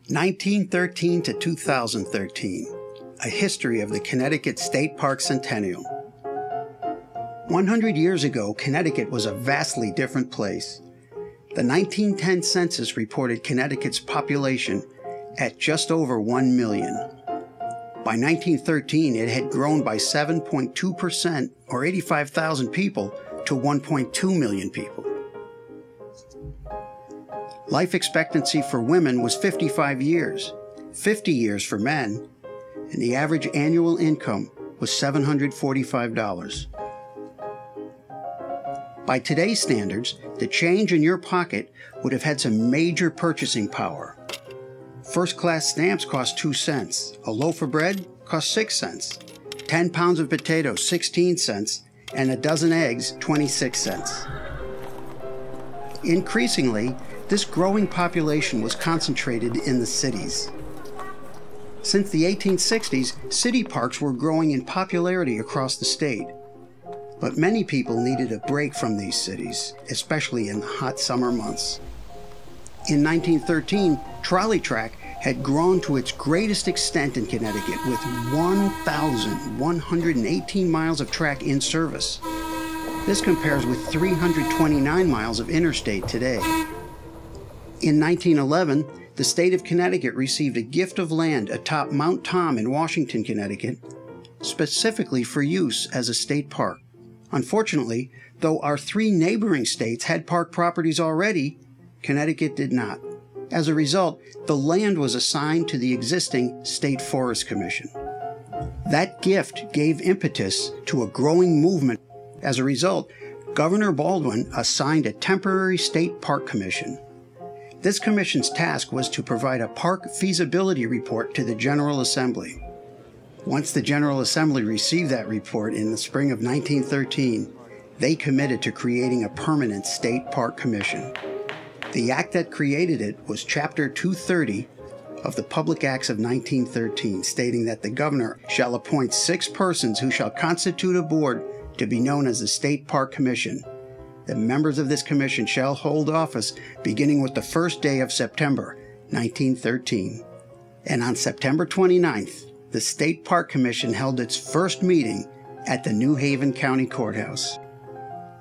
1913 to 2013, a history of the Connecticut State Parks Centennial. 100 years ago, Connecticut was a vastly different place. The 1910 census reported Connecticut's population at just over 1 million. By 1913, it had grown by 7.2%, or 85,000 people, to 1.2 million people. Life expectancy for women was 55 years, 50 years for men, and the average annual income was $745. By today's standards, the change in your pocket would have had some major purchasing power. First-class stamps cost 2 cents, a loaf of bread cost 6 cents, 10 pounds of potatoes 16 cents, and a dozen eggs 26 cents. Increasingly, this growing population was concentrated in the cities. Since the 1860s, city parks were growing in popularity across the state. But many people needed a break from these cities, especially in the hot summer months. In 1913, trolley track had grown to its greatest extent in Connecticut with 1,118 miles of track in service. This compares with 329 miles of interstate today. In 1911, the state of Connecticut received a gift of land atop Mount Tom in Washington, Connecticut, specifically for use as a state park. Unfortunately, though our 3 neighboring states had park properties already, Connecticut did not. As a result, the land was assigned to the existing State Forest Commission. That gift gave impetus to a growing movement. As a result, Governor Baldwin assigned a temporary state park commission. This commission's task was to provide a park feasibility report to the General Assembly. Once the General Assembly received that report in the spring of 1913, they committed to creating a permanent state park commission. The act that created it was Chapter 230 of the Public Acts of 1913, stating that the governor shall appoint 6 persons who shall constitute a board to be known as the State Park Commission. The members of this commission shall hold office beginning with the first day of September 1913. And on September 29th, the State Park Commission held its first meeting at the New Haven County Courthouse.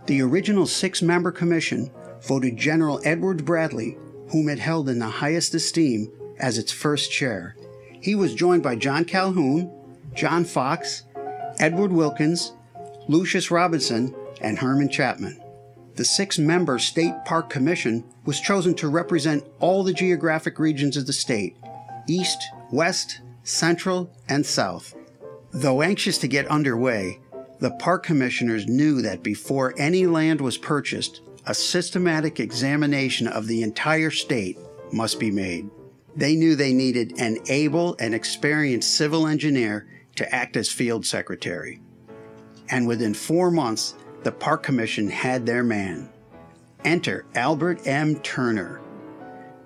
The original 6-member commission voted General Edward Bradley, whom it held in the highest esteem, as its first chair. He was joined by John Calhoun, John Fox, Edward Wilkins, Lucius Robinson, and Herman Chapman. The 6-member State Park Commission was chosen to represent all the geographic regions of the state, east, west, central, and south. Though anxious to get underway, the park commissioners knew that before any land was purchased, a systematic examination of the entire state must be made. They knew they needed an able and experienced civil engineer to act as field secretary. And within 4 months, the Park Commission had their man. Enter Albert M. Turner.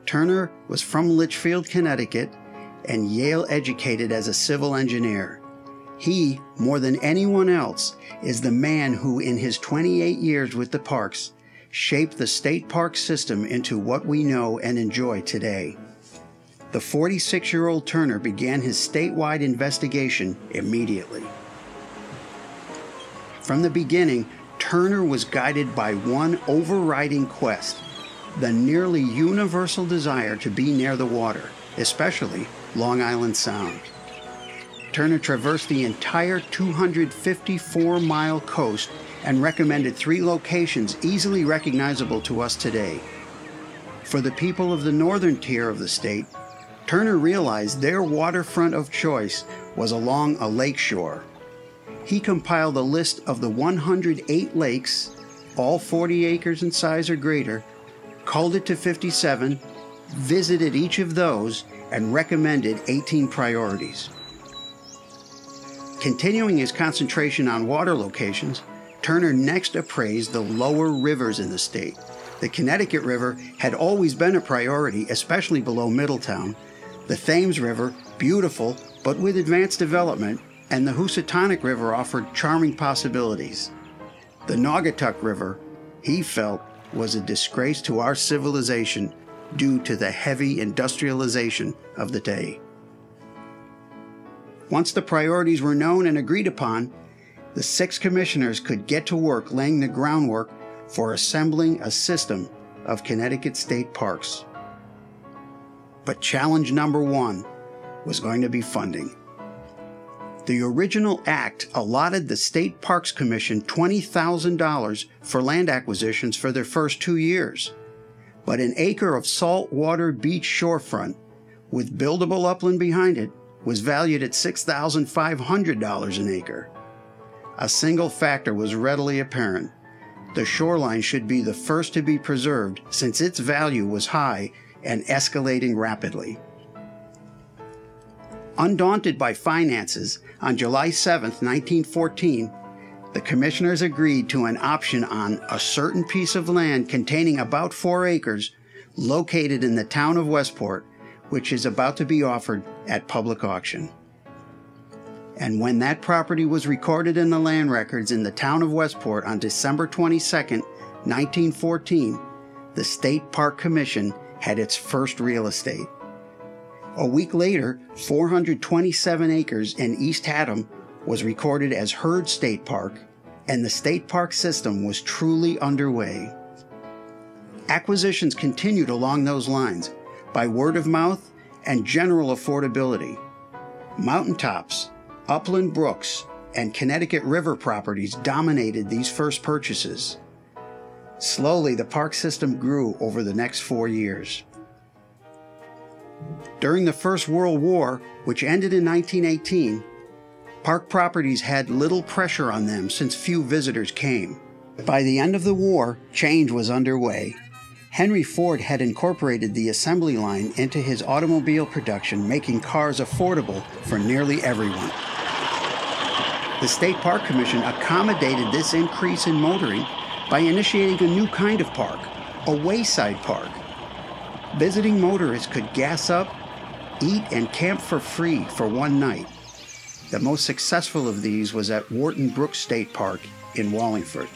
Turner was from Litchfield, Connecticut, and Yale educated as a civil engineer. He, more than anyone else, is the man who, in his 28 years with the parks, shaped the state park system into what we know and enjoy today. The 46-year-old Turner began his statewide investigation immediately. From the beginning, Turner was guided by one overriding quest, the nearly universal desire to be near the water, especially Long Island Sound. Turner traversed the entire 254-mile coast and recommended 3 locations easily recognizable to us today. For the people of the northern tier of the state, Turner realized their waterfront of choice was along a lake shore. He compiled a list of the 108 lakes, all 40 acres in size or greater, culled it to 57, visited each of those, and recommended 18 priorities. Continuing his concentration on water locations, Turner next appraised the lower rivers in the state. The Connecticut River had always been a priority, especially below Middletown. The Thames River, beautiful, but with advanced development, and the Housatonic River offered charming possibilities. The Naugatuck River, he felt, was a disgrace to our civilization due to the heavy industrialization of the day. Once the priorities were known and agreed upon, the 6 commissioners could get to work laying the groundwork for assembling a system of Connecticut State Parks. But challenge number 1 was going to be funding. The original act allotted the State Parks Commission $20,000 for land acquisitions for their first 2 years. But an acre of saltwater beach shorefront with buildable upland behind it was valued at $6,500 an acre. A single factor was readily apparent. The shoreline should be the first to be preserved since its value was high and escalating rapidly. Undaunted by finances, on July 7, 1914, the commissioners agreed to an option on a certain piece of land containing about 4 acres located in the town of Westport, which is about to be offered at public auction. And when that property was recorded in the land records in the town of Westport on December 22, 1914, the State Park Commission had its first real estate. A week later, 427 acres in East Haddam was recorded as Heard State Park, and the state park system was truly underway. Acquisitions continued along those lines, by word of mouth and general affordability. Mountaintops, upland brooks, and Connecticut River properties dominated these first purchases. Slowly, the park system grew over the next 4 years. During the First World War, which ended in 1918, park properties had little pressure on them since few visitors came. By the end of the war, change was underway. Henry Ford had incorporated the assembly line into his automobile production, making cars affordable for nearly everyone. The State Park Commission accommodated this increase in motoring by initiating a new kind of park, a wayside park. Visiting motorists could gas up, eat, and camp for free for one night. The most successful of these was at Wharton Brook State Park in Wallingford.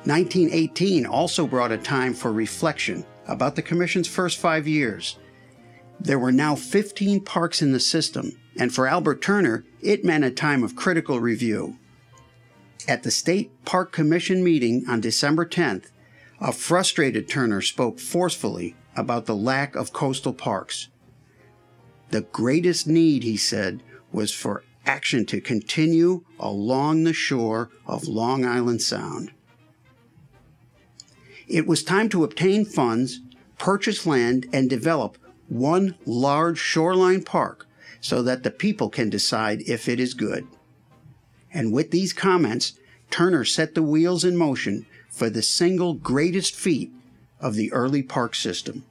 1918 also brought a time for reflection about the Commission's first 5 years. There were now 15 parks in the system, and for Albert Turner, it meant a time of critical review. At the State Park Commission meeting on December 10th, a frustrated Turner spoke forcefully about the lack of coastal parks. The greatest need, he said, was for action to continue along the shore of Long Island Sound. It was time to obtain funds, purchase land, and develop one large shoreline park so that the people can decide if it is good. And with these comments, Turner set the wheels in motion for the single greatest feat of the early park system.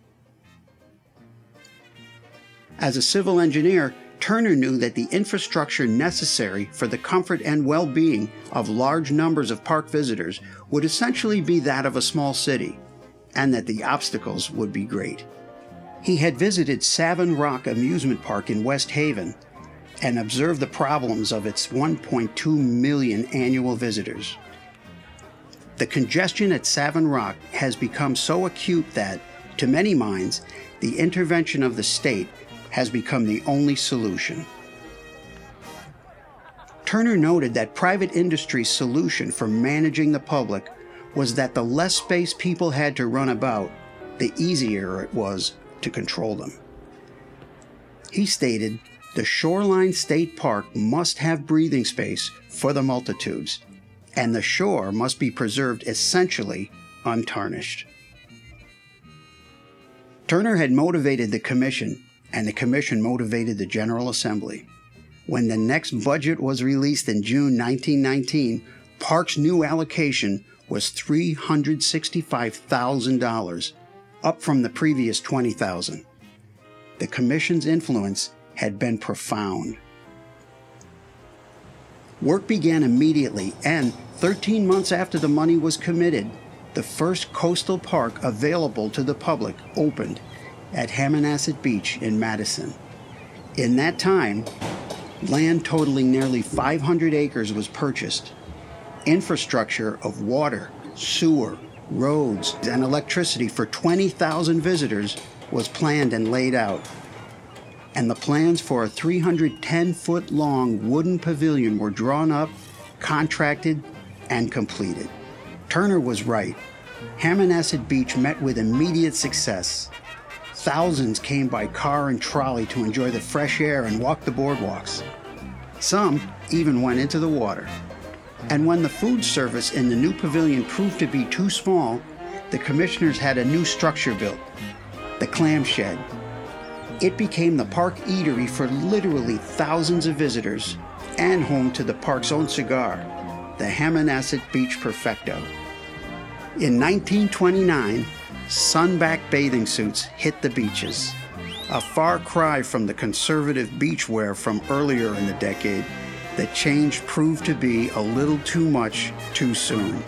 As a civil engineer, Turner knew that the infrastructure necessary for the comfort and well-being of large numbers of park visitors would essentially be that of a small city, and that the obstacles would be great. He had visited Savin Rock Amusement Park in West Haven and observed the problems of its 1.2 million annual visitors. The congestion at Savin Rock has become so acute that, to many minds, the intervention of the state has become the only solution. Turner noted that private industry's solution for managing the public was that the less space people had to run about, the easier it was to control them. He stated, "The Shoreline State Park must have breathing space for the multitudes, and the shore must be preserved essentially untarnished." Turner had motivated the Commission, and the Commission motivated the General Assembly. When the next budget was released in June 1919, Park's new allocation was $365,000, up from the previous $20,000. The Commission's influence had been profound. Work began immediately, and 13 months after the money was committed, the first coastal park available to the public opened at Hammonasset Beach in Madison. In that time, land totaling nearly 500 acres was purchased. Infrastructure of water, sewer, roads, and electricity for 20,000 visitors was planned and laid out. And the plans for a 310-foot-long wooden pavilion were drawn up, contracted, and completed. Turner was right. Hammonasset Beach met with immediate success. Thousands came by car and trolley to enjoy the fresh air and walk the boardwalks. Some even went into the water. And when the food service in the new pavilion proved to be too small, the commissioners had a new structure built, the clam shed. It became the park eatery for literally thousands of visitors and home to the park's own cigar, the Hammonasset Beach Perfecto. In 1929, sun-backed bathing suits hit the beaches, a far cry from the conservative beach wear from earlier in the decade. The change proved to be a little too much too soon.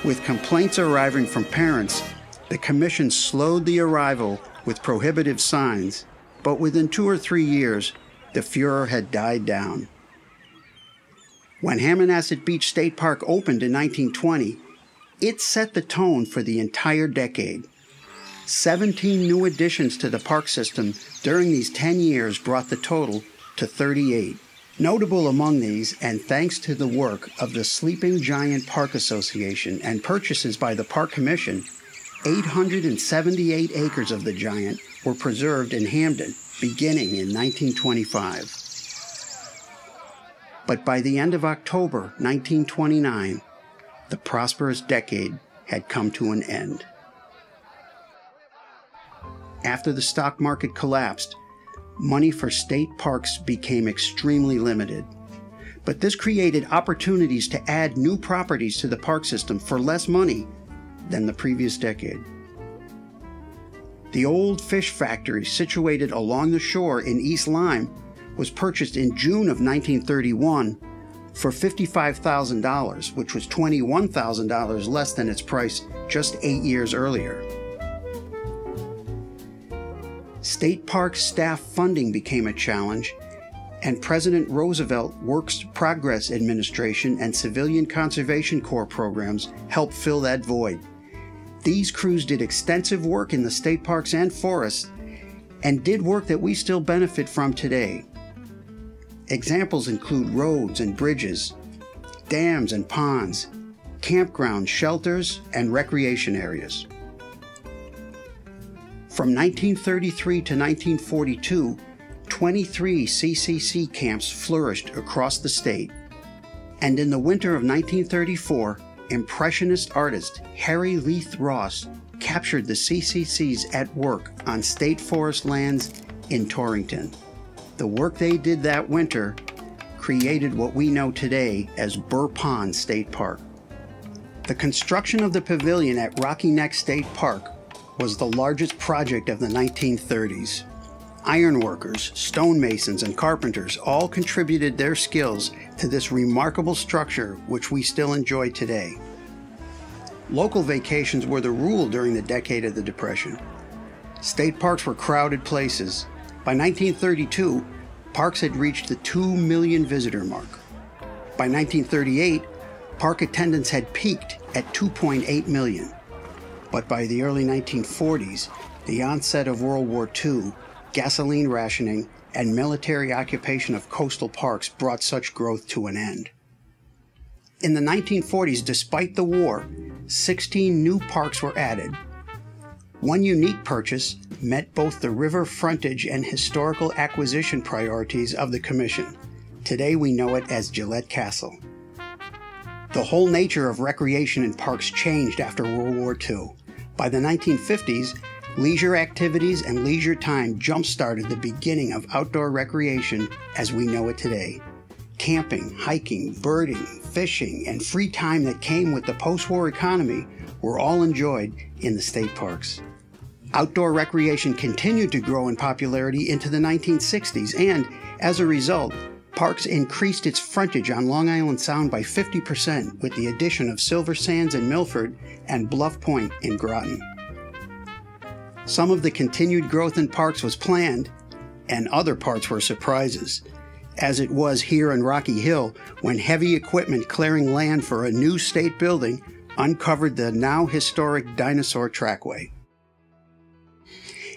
With complaints arriving from parents, the commission slowed the arrival with prohibitive signs, but within 2 or 3 years, the furor had died down. When Hammonasset Beach State Park opened in 1920, it set the tone for the entire decade. 17 new additions to the park system during these 10 years brought the total to 38. Notable among these, and thanks to the work of the Sleeping Giant Park Association and purchases by the Park Commission, 878 acres of the Giant were preserved in Hamden, beginning in 1925. But by the end of October 1929, the prosperous decade had come to an end. After the stock market collapsed, money for state parks became extremely limited. But this created opportunities to add new properties to the park system for less money than the previous decade. The old fish factory situated along the shore in East Lyme was purchased in June of 1931 for $55,000, which was $21,000 less than its price just 8 years earlier. State park staff funding became a challenge, and President Roosevelt Works Progress Administration and Civilian Conservation Corps programs helped fill that void. These crews did extensive work in the state parks and forests, and did work that we still benefit from today. Examples include roads and bridges, dams and ponds, campgrounds, shelters, and recreation areas. From 1933 to 1942, 23 CCC camps flourished across the state. And in the winter of 1934, Impressionist artist Harry Leith Ross captured the CCCs at work on state forest lands in Torrington. The work they did that winter created what we know today as Burr Pond State Park. The construction of the pavilion at Rocky Neck State Park was the largest project of the 1930s. Ironworkers, stonemasons, and carpenters all contributed their skills to this remarkable structure which we still enjoy today. Local vacations were the rule during the decade of the Depression. State parks were crowded places. By 1932, parks had reached the 2 million visitor mark. By 1938, park attendance had peaked at 2.8 million. But by the early 1940s, the onset of World War II, gasoline rationing, and military occupation of coastal parks brought such growth to an end. In the 1940s, despite the war, 16 new parks were added. One unique purchase met both the river frontage and historical acquisition priorities of the Commission. Today we know it as Gillette Castle. The whole nature of recreation in parks changed after World War II. By the 1950s, leisure activities and leisure time jump-started the beginning of outdoor recreation as we know it today. Camping, hiking, birding, fishing, and free time that came with the post-war economy were all enjoyed in the state parks. Outdoor recreation continued to grow in popularity into the 1960s, and, as a result, parks increased its frontage on Long Island Sound by 50% with the addition of Silver Sands in Milford and Bluff Point in Groton. Some of the continued growth in parks was planned, and other parts were surprises, as it was here in Rocky Hill when heavy equipment clearing land for a new state building uncovered the now historic dinosaur trackway.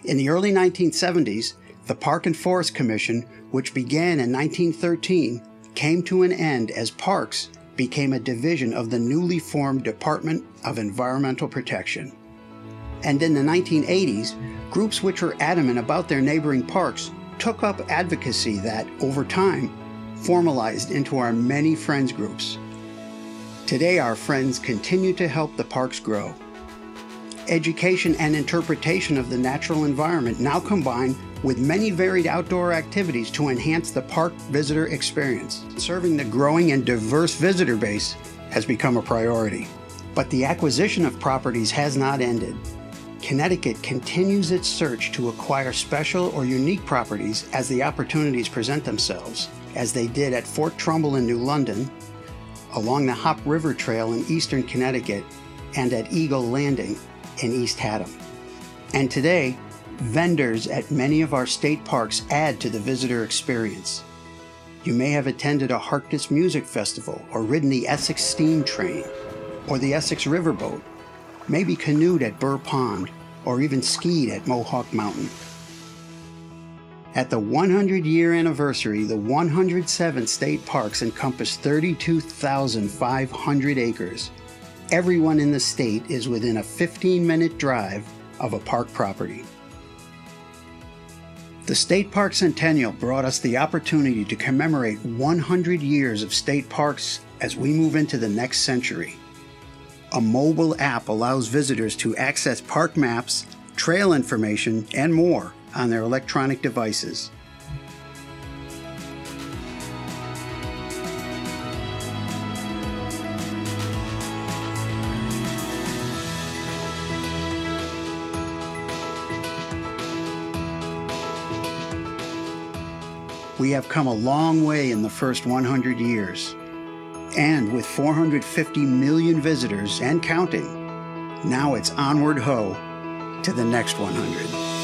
In the early 1970s, the Park and Forest Commission, which began in 1913, came to an end as parks became a division of the newly formed Department of Environmental Protection. And in the 1980s, groups which were adamant about their neighboring parks took up advocacy that, over time, formalized into our many friends groups. Today, our friends continue to help the parks grow. Education and interpretation of the natural environment now combine with many varied outdoor activities to enhance the park visitor experience. Serving the growing and diverse visitor base has become a priority. But the acquisition of properties has not ended. Connecticut continues its search to acquire special or unique properties as the opportunities present themselves, as they did at Fort Trumbull in New London, along the Hop River Trail in eastern Connecticut, and at Eagle Landing in East Haddam. And today, vendors at many of our state parks add to the visitor experience. You may have attended a Harkness Music Festival or ridden the Essex Steam Train or the Essex Riverboat, maybe canoed at Burr Pond or even skied at Mohawk Mountain. At the 100-year anniversary, the 107 state parks encompass 32,500 acres. Everyone in the state is within a 15-minute drive of a park property. The State Park Centennial brought us the opportunity to commemorate 100 years of state parks as we move into the next century. A mobile app allows visitors to access park maps, trail information, and more on their electronic devices. We have come a long way in the first 100 years. And with 450 million visitors and counting, now it's onward ho to the next 100.